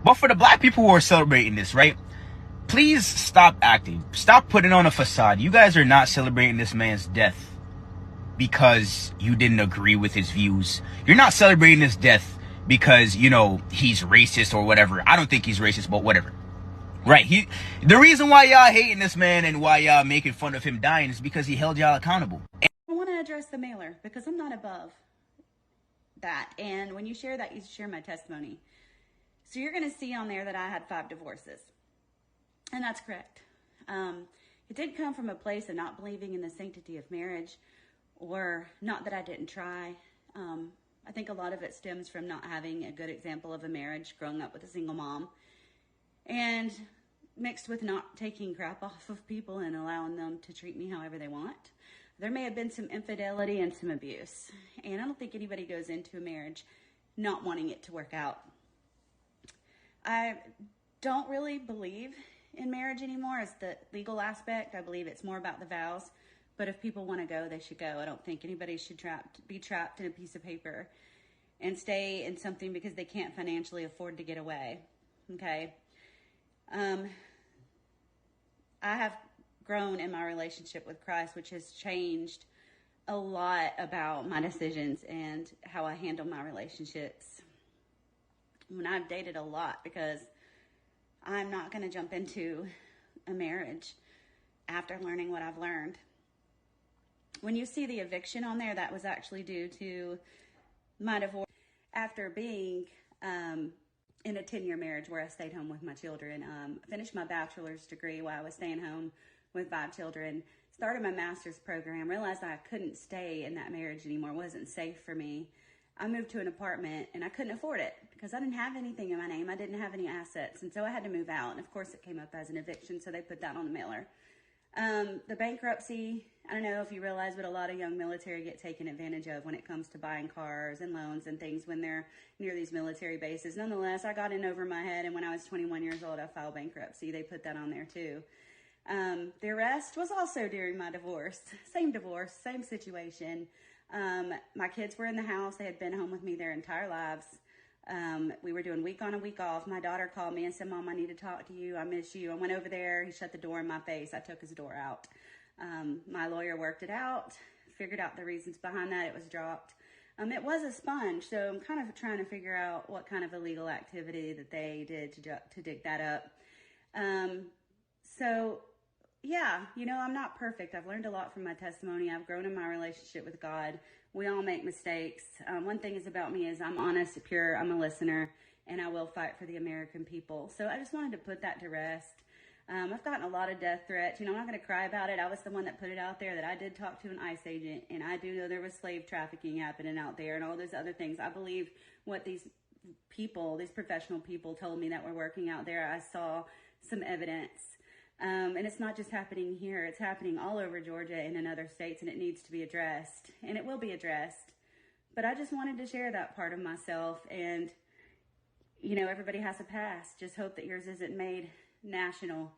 But for the black people who are celebrating this, right? Please stop acting. Stop putting on a facade. You guys are not celebrating this man's death because you didn't agree with his views. You're not celebrating his death because, you know, he's racist or whatever. I don't think he's racist, but whatever. Right? The reason why y'all hating this man and why y'all making fun of him dying is because he held y'all accountable. I want to address the mailer because I'm not above that. And when you share that, you share my testimony. So you're going to see on there that I had 5 divorces. And that's correct. It didn't come from a place of not believing in the sanctity of marriage, or not that I didn't try. I think a lot of it stems from not having a good example of a marriage, growing up with a single mom, and mixed with not taking crap off of people and allowing them to treat me however they want. There may have been some infidelity and some abuse. And I don't think anybody goes into a marriage not wanting it to work out. I don't really believe in marriage anymore as the legal aspect. I believe it's more about the vows. But if people want to go, they should go. I don't think anybody should be trapped in a piece of paper and stay in something because they can't financially afford to get away. Okay? I have grown in my relationship with Christ, which has changed a lot about my decisions and how I handle my relationships. When I've dated a lot, because I'm not going to jump into a marriage after learning what I've learned. When you see the eviction on there, that was actually due to my divorce after being in a 10-year marriage where I stayed home with my children. Finished my bachelor's degree while I was staying home with 5 children. Started my master's program. Realized I couldn't stay in that marriage anymore. It wasn't safe for me. I moved to an apartment and I couldn't afford it because I didn't have anything in my name. I didn't have any assets. And so I had to move out. And of course it came up as an eviction. So they put that on the mailer. The bankruptcy, I don't know if you realize, but a lot of young military get taken advantage of when it comes to buying cars and loans and things when they're near these military bases. Nonetheless, I got in over my head, and when I was 21 years old, I filed bankruptcy. They put that on there too. The arrest was also during my divorce. Same situation. My kids were in the house. They had been home with me their entire lives. We were doing week on and week off. My daughter called me and said, "Mom, I need to talk to you. I miss you." I went over there. He shut the door in my face. I took his door out. My lawyer worked it out, figured out the reasons behind that. It was dropped. It was a sponge, so I'm kind of trying to figure out what kind of illegal activity that they did to dig that up. So, yeah, you know, I'm not perfect. I've learned a lot from my testimony. I've grown in my relationship with God. We all make mistakes. One thing is about me is I'm honest, pure, I'm a listener, and I will fight for the American people. So I just wanted to put that to rest. I've gotten a lot of death threats. You know, I'm not going to cry about it. I was the one that put it out there that I did talk to an ICE agent, and I do know there was slave trafficking happening out there and all those other things. I believe what these people, these professional people told me that were working out there. I saw some evidence. And it's not just happening here. It's happening all over Georgia and in other states, and it needs to be addressed. And it will be addressed. But I just wanted to share that part of myself. And, you know, everybody has a past. Just hope that yours isn't made national,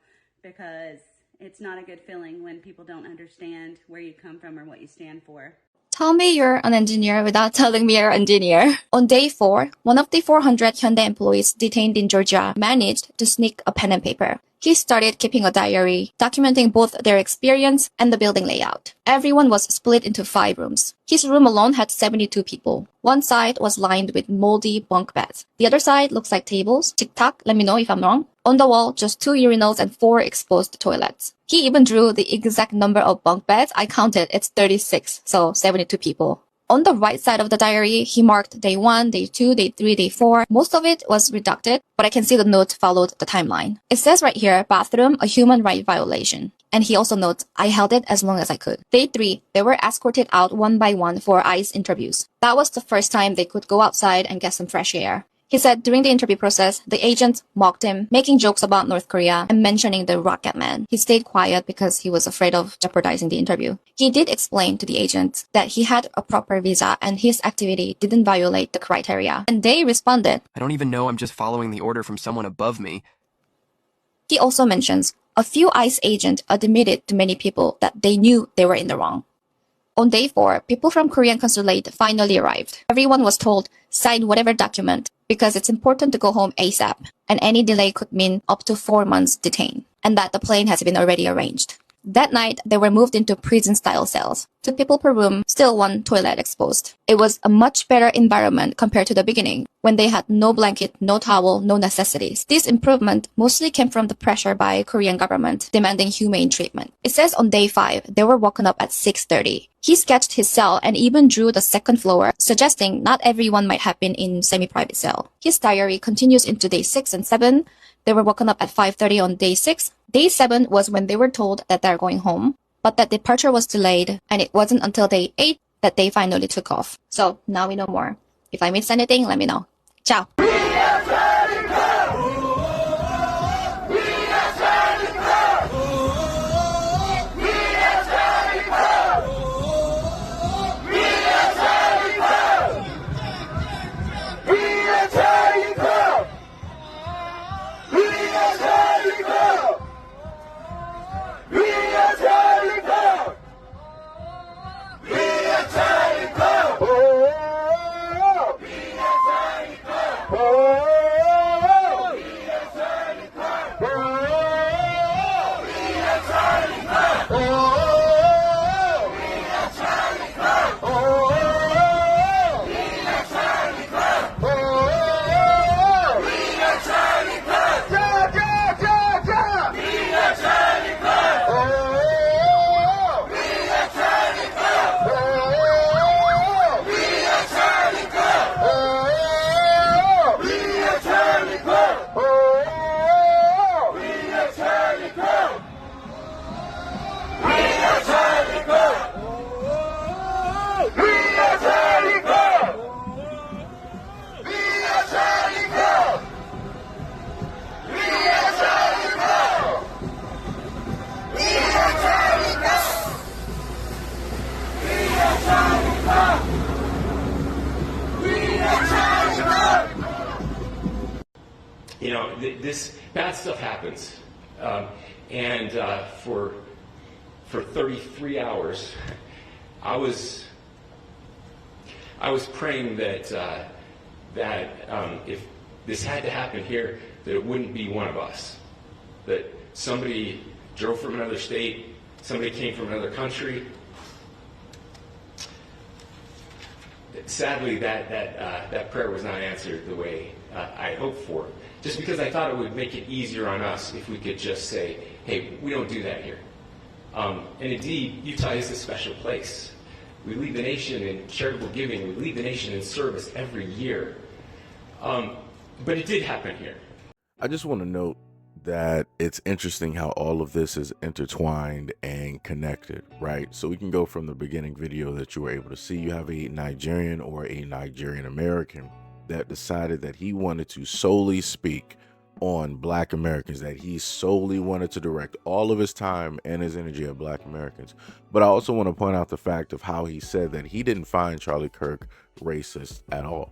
because it's not a good feeling when people don't understand where you come from or what you stand for. Tell me you're an engineer without telling me you're an engineer. On day 4, one of the 400 Hyundai employees detained in Georgia managed to sneak a pen and paper. He started keeping a diary, documenting both their experience and the building layout. Everyone was split into 5 rooms. His room alone had 72 people. One side was lined with moldy bunk beds. The other side looks like tables. Tick-tock, let me know if I'm wrong. On the wall, just 2 urinals and 4 exposed toilets. He even drew the exact number of bunk beds. I counted, it's 36, so 72 people. On the right side of the diary, he marked day 1, day 2, day 3, day 4. Most of it was redacted, but I can see the note followed the timeline. It says right here, bathroom, a human right violation. And he also notes, I held it as long as I could. Day 3, they were escorted out one by one for ICE interviews. That was the first time they could go outside and get some fresh air. He said during the interview process, the agents mocked him, making jokes about North Korea and mentioning the Rocket Man. He stayed quiet because he was afraid of jeopardizing the interview. He did explain to the agents that he had a proper visa and his activity didn't violate the criteria. And they responded, I don't even know, I'm just following the order from someone above me. He also mentions a few ICE agents admitted to many people that they knew they were in the wrong. On day 4, people from Korean consulate finally arrived. Everyone was told, sign whatever document. because it's important to go home ASAP, and any delay could mean up to 4 months detained, and that the plane has been already arranged. That night, they were moved into prison-style cells. 2 people per room, still 1 toilet exposed. It was a much better environment compared to the beginning, when they had no blanket, no towel, no necessities. This improvement mostly came from the pressure by Korean government demanding humane treatment. It says on day 5, they were woken up at 6:30. He sketched his cell and even drew the 2nd floor, suggesting not everyone might have been in semi-private cell. His diary continues into day 6 and 7. They were woken up at 5:30 on day 6. Day 7 was when they were told that they're going home, but that departure was delayed, and it wasn't until day 8 that they finally took off. So now we know more. If I miss anything, let me know. Ciao! You know, this bad stuff happens, and for 33 hours, I was praying that if this had to happen here, that it wouldn't be one of us, that somebody drove from another state, somebody came from another country. Sadly, that prayer was not answered the way I hoped for. Just because I thought it would make it easier on us if we could just say, hey, we don't do that here. And indeed, Utah is a special place. We lead the nation in charitable giving. We lead the nation in service every year. But it did happen here. I just want to note that it's interesting how all of this is intertwined and connected, right? So we can go from the beginning video that you were able to see. You have a Nigerian or a Nigerian American that decided that he wanted to solely speak on Black Americans, that he solely wanted to direct all of his time and his energy at Black Americans. But I also want to point out the fact of how he said that he didn't find Charlie Kirk racist at all.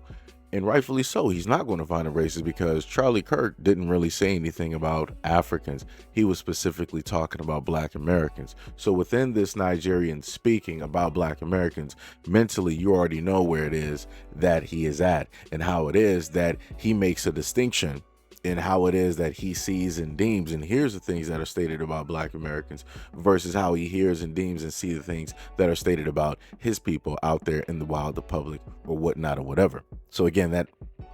And rightfully so. He's not going to find him racist because Charlie Kirk didn't really say anything about Africans. He was specifically talking about Black Americans. So within this Nigerian speaking about Black Americans, mentally, you already know where it is that he is at and how it is that he makes a distinction in how it is that he sees and deems and hears the things that are stated about Black Americans versus how he hears and deems and sees the things that are stated about his people out there in the wild, the public, or whatnot, or whatever. So again, that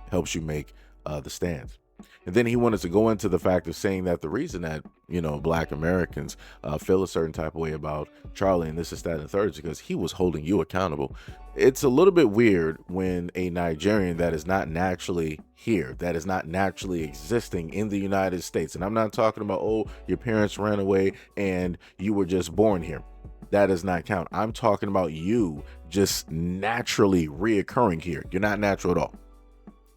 helps you make the stance. And then he wanted to go into the fact of saying that the reason that, you know, Black Americans feel a certain type of way about Charlie and this is that and the third is because he was holding you accountable. It's a little bit weird when a Nigerian that is not naturally here, that is not naturally existing in the United States. And I'm not talking about, oh, your parents ran away and you were just born here. That does not count. I'm talking about you just naturally reoccurring here. You're not natural at all.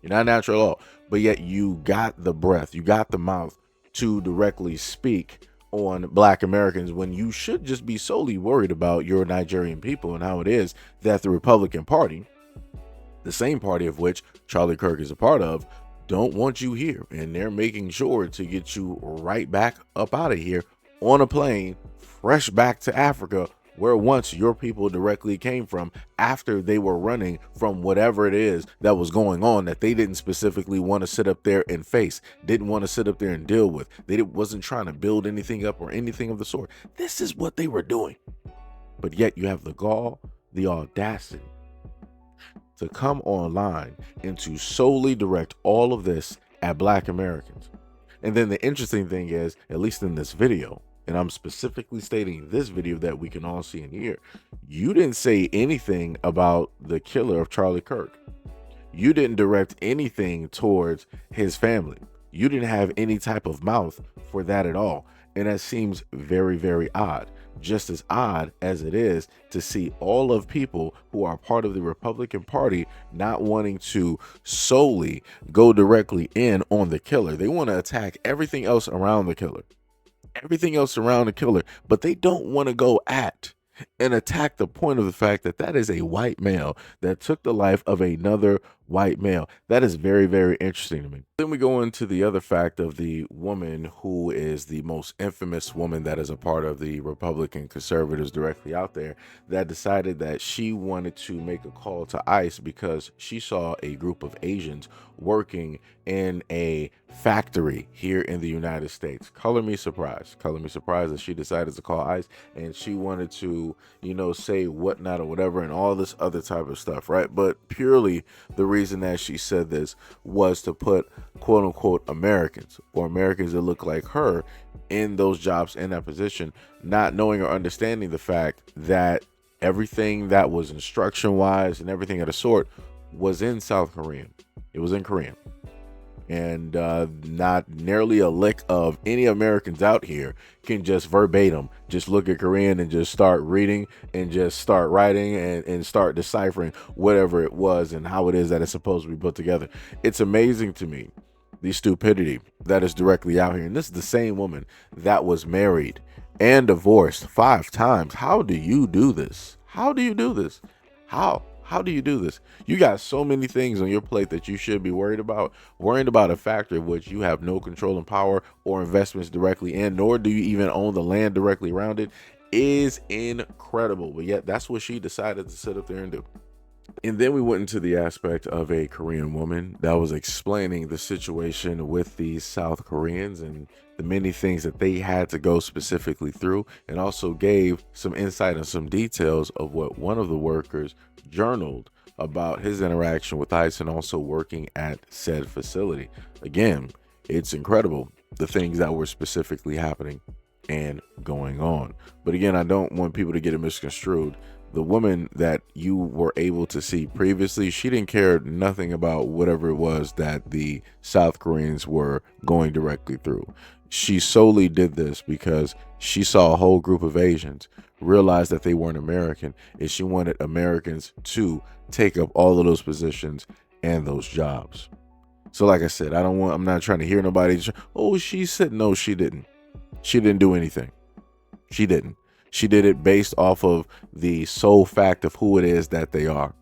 You're not natural at all. But yet you got the breath, you got the mouth to directly speak on Black Americans when you should just be solely worried about your Nigerian people and how it is that the Republican Party, the same party of which Charlie Kirk is a part of, don't want you here. And they're making sure to get you right back up out of here on a plane, fresh back to Africa where once your people directly came from after they were running from whatever it is that was going on that they didn't specifically want to sit up there and face, didn't want to sit up there and deal with. Wasn't trying to build anything up or anything of the sort. This is what they were doing. But yet you have the gall, the audacity to come online and to solely direct all of this at Black Americans. And then the interesting thing is, at least in this video, and I'm specifically stating this video that we can all see and hear, you didn't say anything about the killer of Charlie Kirk. You didn't direct anything towards his family. You didn't have any type of mouth for that at all. And that seems very, very odd. Just as odd as it is to see all of people who are part of the Republican Party not wanting to solely go directly in on the killer. They want to attack everything else around the killer. But they don't want to go at and attack the point of the fact that that is a white male that took the life of another white male. That is very, very interesting to me. Then we go into the other fact of the woman who is the most infamous woman that is a part of the Republican conservatives directly out there, that decided that she wanted to make a call to ICE because she saw a group of Asians working in a factory here in the United States. Color me surprised that she decided to call ICE and she wanted to, say whatnot or whatever and all this other type of stuff, right? But purely the reason that she said this was to put quote unquote Americans or Americans that look like her in those jobs, in that position, not knowing or understanding the fact that everything that was instruction wise and everything of the sort was in South Korean. It was in Korean. And not nearly a lick of any Americans out here can just verbatim just look at Korean and just start reading and just start writing and start deciphering whatever it was and how it is that it's supposed to be put together. It's amazing to me, the stupidity that is directly out here. And this is the same woman that was married and divorced 5 times. How do you do this? How do you do this? How do you do this? You got so many things on your plate that you should be worried about a factor of which you have no control and power or investments directly in, nor do you even own the land directly around it, is incredible. But yet that's what she decided to sit up there and do. And then we went into the aspect of a Korean woman that was explaining the situation with these South Koreans and the many things that they had to go specifically through, and also gave some insight and some details of what one of the workers journaled about his interaction with ICE and also working at said facility. Again, it's incredible the things that were specifically happening and going on. But again, I don't want people to get it misconstrued. The woman that you were able to see previously, she didn't care nothing about whatever it was that the South Koreans were going directly through. She solely did this because she saw a whole group of Asians, realized that they weren't American, and she wanted Americans to take up all of those positions and those jobs. So like I said, I'm not trying to hear nobody, oh, she said, no, she didn't. She didn't do anything. She didn't. She did it based off of the sole fact of who it is that they are.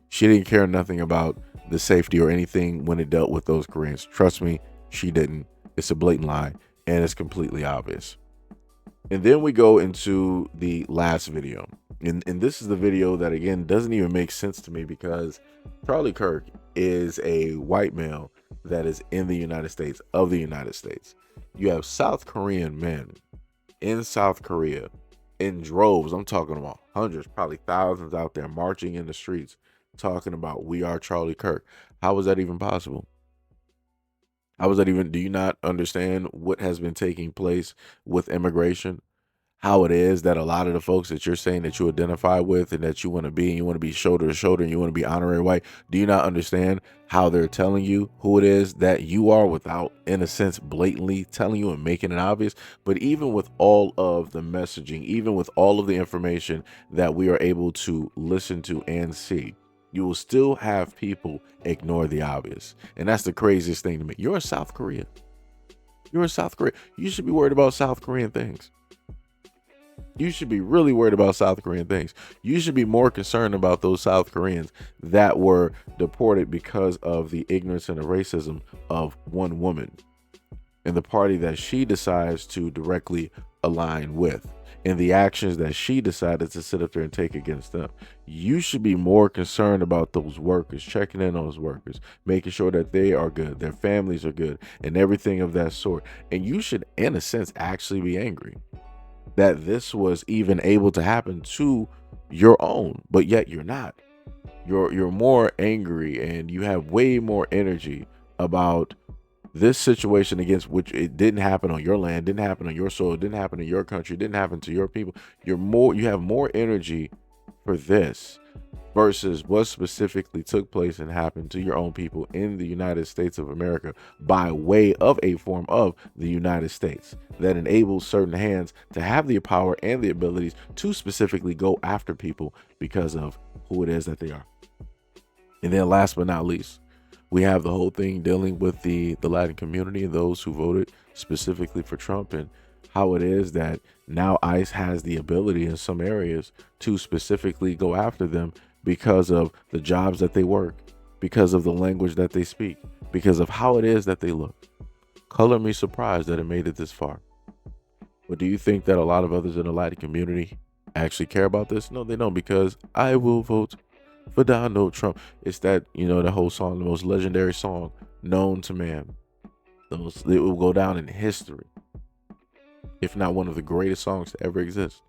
She didn't care nothing about the safety or anything when it dealt with those Koreans. Trust me, she didn't. It's a blatant lie, and it's completely obvious. And then we go into the last video. And this is the video that, again, doesn't even make sense to me, because Charlie Kirk is a white male that is in the United States, of the United States. You have South Korean men in South Korea in droves. I'm talking about hundreds, probably thousands out there marching in the streets talking about "We are Charlie Kirk." How was that even possible? How was that even? Do you not understand what has been taking place with immigration? How it is that a lot of the folks that you're saying that you identify with and that you want to be, and you want to be shoulder to shoulder and you want to be honorary white, do you not understand how they're telling you who it is that you are without, in a sense, blatantly telling you and making it obvious? But even with all of the messaging, even with all of the information that we are able to listen to and see, you will still have people ignore the obvious. And that's the craziest thing to me. You're in South Korea. You're in South Korea. You should be worried about South Korean things. You should be really worried about South Korean things. You should be more concerned about those South Koreans that were deported because of the ignorance and the racism of one woman and the party that she decides to directly align with. and the actions that she decided to sit up there and take against them. You should be more concerned about those workers, checking in on those workers, making sure that they are good, their families are good, and everything of that sort. And you should, in a sense, actually be angry that this was even able to happen to your own, but yet you're not. You're more angry, and you have way more energy about this situation against which it didn't happen on your land, didn't happen on your soil, didn't happen in your country, didn't happen to your people. You have more energy for this versus what specifically took place and happened to your own people in the United States of America by way of a form of the United States that enables certain hands to have the power and the abilities to specifically go after people because of who it is that they are. And then last but not least, we have the whole thing dealing with the Latin community and those who voted specifically for Trump, and how it is that now ICE has the ability in some areas to specifically go after them because of the jobs that they work, because of the language that they speak, because of how it is that they look. Color me surprised that it made it this far. But do you think that a lot of others in the Latin community actually care about this? No, they don't, because I will vote for Donald Trump. It's that, the whole song, the most legendary song known to man. It will go down in history, if not one of the greatest songs to ever exist.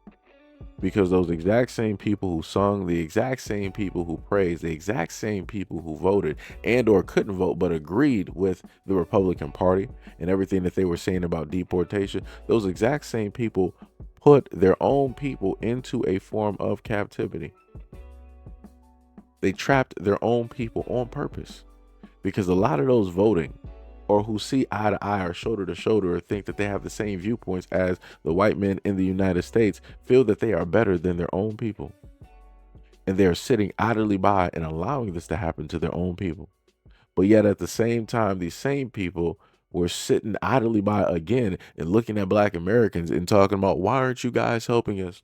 Because those exact same people who sung, the exact same people who praised, the exact same people who voted and or couldn't vote but agreed with the Republican Party and everything that they were saying about deportation, those exact same people put their own people into a form of captivity. They trapped their own people on purpose, because a lot of those voting or who see eye to eye or shoulder to shoulder or think that they have the same viewpoints as the white men in the United States feel that they are better than their own people. And they're sitting idly by and allowing this to happen to their own people. But yet at the same time, these same people were sitting idly by again and looking at Black Americans and talking about, why aren't you guys helping us?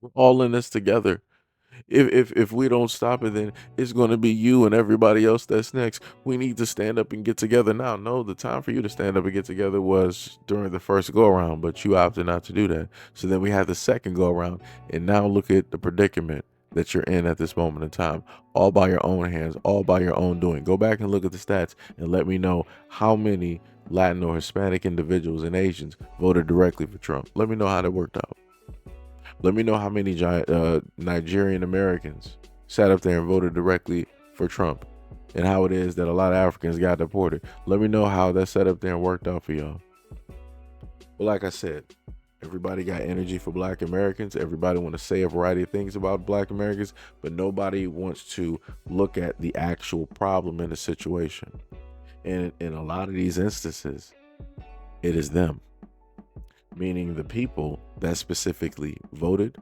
We're all in this together. If we don't stop it, then it's going to be you and everybody else that's next. We need to stand up and get together now. No, the time for you to stand up and get together was during the first go around, but you opted not to do that. So then we had the second go around, and now look at the predicament that you're in at this moment in time, all by your own hands, all by your own doing. Go back and look at the stats and let me know how many Latin or Hispanic individuals and Asians voted directly for Trump. Let me know how that worked out. Let me know how many Nigerian Americans sat up there and voted directly for Trump, and how it is that a lot of Africans got deported. Let me know how that sat up there and worked out for y'all. But like I said, everybody got energy for Black Americans. Everybody want to say a variety of things about Black Americans, but nobody wants to look at the actual problem in the situation. And in a lot of these instances, it is them. Meaning the people that specifically voted,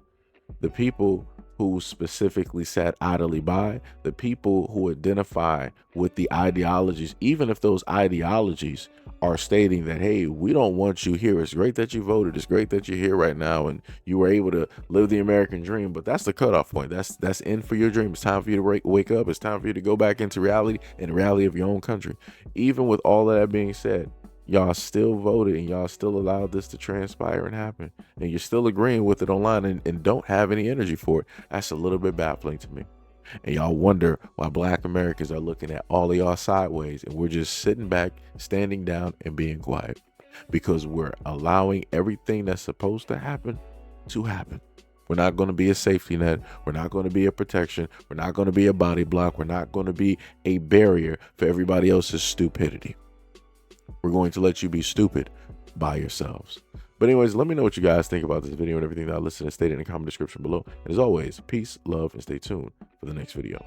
the people who specifically sat idly by, the people who identify with the ideologies, even if those ideologies are stating that, hey, we don't want you here. It's great that you voted. It's great that you're here right now and you were able to live the American dream. But that's the cutoff point. That's in for your dream. It's time for you to wake up. It's time for you to go back into reality and the reality of your own country. Even with all of that being said, y'all still voted and y'all still allowed this to transpire and happen, and you're still agreeing with it online and don't have any energy for it. That's a little bit baffling to me. And y'all wonder why Black Americans are looking at all of y'all sideways, and we're just sitting back, standing down and being quiet, because we're allowing everything that's supposed to happen to happen. We're not going to be a safety net. We're not going to be a protection. We're not going to be a body block. We're not going to be a barrier for everybody else's stupidity. We're going to let you be stupid by yourselves. But anyways, let me know what you guys think about this video and everything that I listed and stated in the comment description below. And as always, peace, love, and stay tuned for the next video.